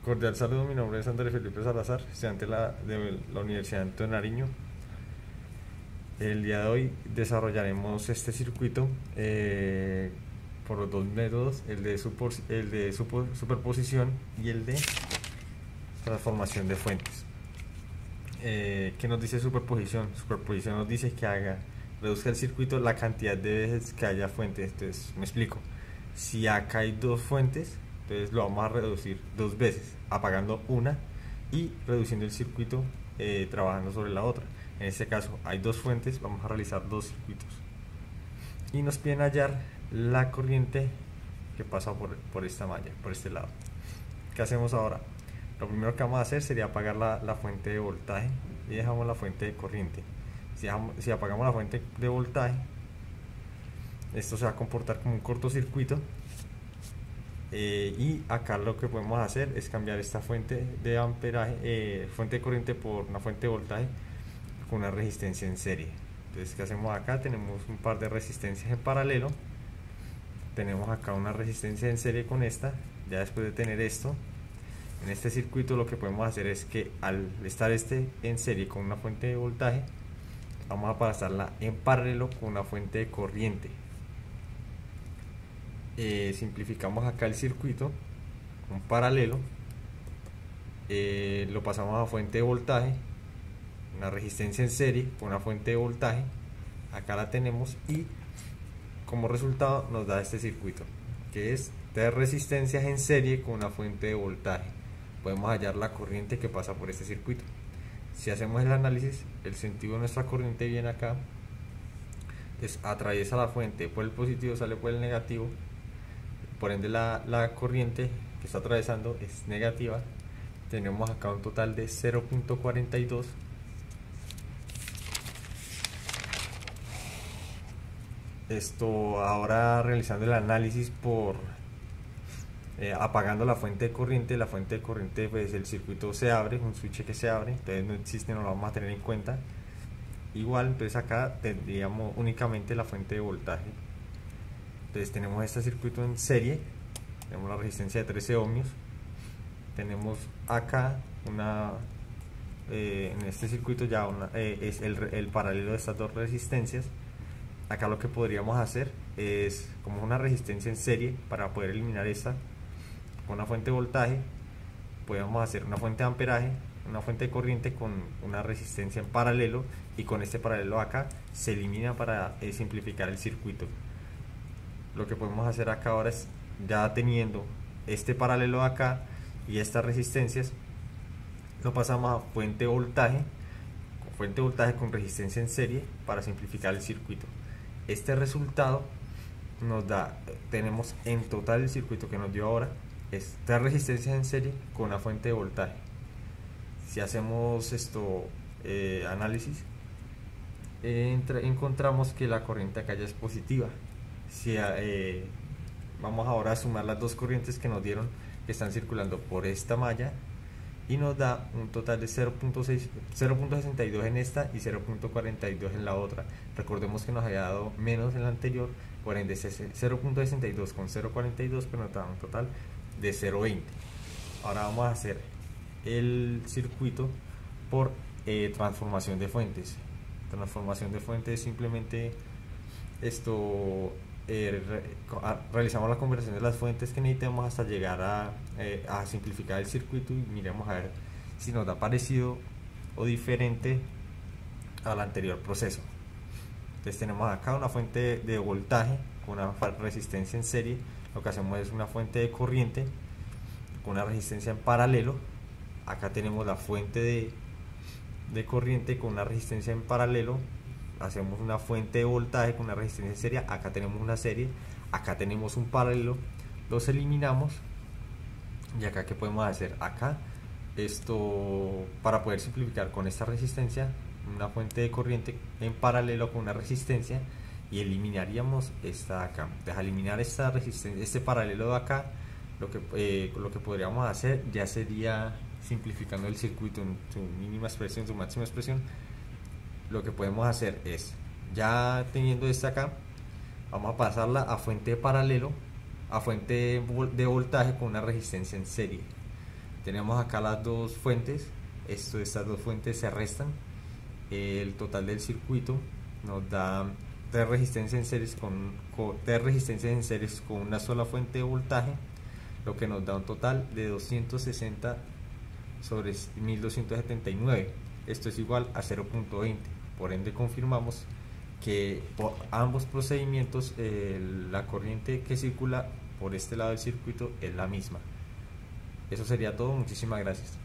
Cordial saludo, mi nombre es Andrés Felipe Salazar, estudiante de la Universidad de Nariño. El día de hoy desarrollaremos este circuito por los dos métodos, el de superposición y el de transformación de fuentes. ¿Qué nos dice superposición? Superposición nos dice que reduzca el circuito la cantidad de veces que haya fuentes. Entonces, me explico. Si acá hay dos fuentes, entonces lo vamos a reducir dos veces, apagando una y reduciendo el circuito trabajando sobre la otra. En este caso hay dos fuentes, vamos a realizar dos circuitos y nos piden hallar la corriente que pasa por esta malla, por este lado. ¿Qué hacemos ahora? Lo primero que vamos a hacer sería apagar la fuente de voltaje y dejamos la fuente de corriente. Si apagamos la fuente de voltaje, esto se va a comportar como un cortocircuito. Y acá lo que podemos hacer es cambiar esta fuente de amperaje, fuente de corriente por una fuente de voltaje con una resistencia en serie. Entonces, ¿qué hacemos acá? Tenemos un par de resistencias en paralelo, tenemos acá una resistencia en serie con esta. Ya después de tener esto en este circuito, lo que podemos hacer es que al estar en serie con una fuente de voltaje, vamos a pasarla en paralelo con una fuente de corriente. Simplificamos acá el circuito, un paralelo, lo pasamos a fuente de voltaje, una resistencia en serie con una fuente de voltaje, acá la tenemos, y como resultado nos da este circuito, que es tres resistencias en serie con una fuente de voltaje. Podemos hallar la corriente que pasa por este circuito. Si hacemos el análisis, el sentido de nuestra corriente viene acá, entonces atraviesa la fuente por el positivo, sale por el negativo. Por ende la corriente que está atravesando es negativa. Tenemos acá un total de 0.42. Esto ahora realizando el análisis por apagando la fuente de corriente, pues el circuito se abre, un switch que se abre, entonces no existe, no lo vamos a tener en cuenta. Igual, entonces acá tendríamos únicamente la fuente de voltaje. Entonces tenemos este circuito en serie, tenemos la resistencia de 13 ohmios, tenemos acá en este circuito ya es el paralelo de estas dos resistencias. Acá lo que podríamos hacer es, como una resistencia en serie, para poder eliminar esta con una fuente de voltaje, podemos hacer una fuente de amperaje, una fuente de corriente con una resistencia en paralelo, y con este paralelo acá se elimina para simplificar el circuito. Lo que podemos hacer acá ahora es, ya teniendo este paralelo acá y estas resistencias, lo pasamos a fuente de voltaje con resistencia en serie para simplificar el circuito. Este resultado nos da, tenemos en total el circuito que nos dio ahora es tres resistencias en serie con una fuente de voltaje. Si hacemos análisis, encontramos que la corriente acá ya es positiva. Si vamos ahora a sumar las dos corrientes que nos dieron, que están circulando por esta malla, y nos da un total de 0.62 en esta y 0.42 en la otra. Recordemos que nos había dado menos en la anterior, por ende 0.62 con 0.42, pero nos da un total de 0.20. Ahora vamos a hacer el circuito por transformación de fuentes. Transformación de fuentes, simplemente realizamos la conversión de las fuentes que necesitamos hasta llegar a simplificar el circuito, y miremos a ver si nos da parecido o diferente al anterior proceso. Entonces tenemos acá una fuente de voltaje con una resistencia en serie. Lo que hacemos es una fuente de corriente con una resistencia en paralelo. Acá tenemos la fuente de corriente con una resistencia en paralelo. Hacemos una fuente de voltaje con una resistencia en serie. Acá tenemos una serie, acá tenemos un paralelo, los eliminamos. Y acá, ¿qué podemos hacer? Acá, para poder simplificar con esta resistencia, una fuente de corriente en paralelo con una resistencia, y eliminaríamos esta acá. Deja eliminar esta resistencia, este paralelo de acá. Lo que podríamos hacer ya sería, simplificando el circuito en su mínima expresión, su máxima expresión, lo que podemos hacer es, ya teniendo esta acá, vamos a pasarla a fuente de paralelo, a fuente de voltaje con una resistencia en serie. Tenemos acá las dos fuentes, estas dos fuentes se restan, el total del circuito nos da tres resistencias en series con una sola fuente de voltaje, lo que nos da un total de 260 sobre 1279. Esto es igual a 0.20. Por ende confirmamos que por ambos procedimientos la corriente que circula por este lado del circuito es la misma. Eso sería todo, muchísimas gracias.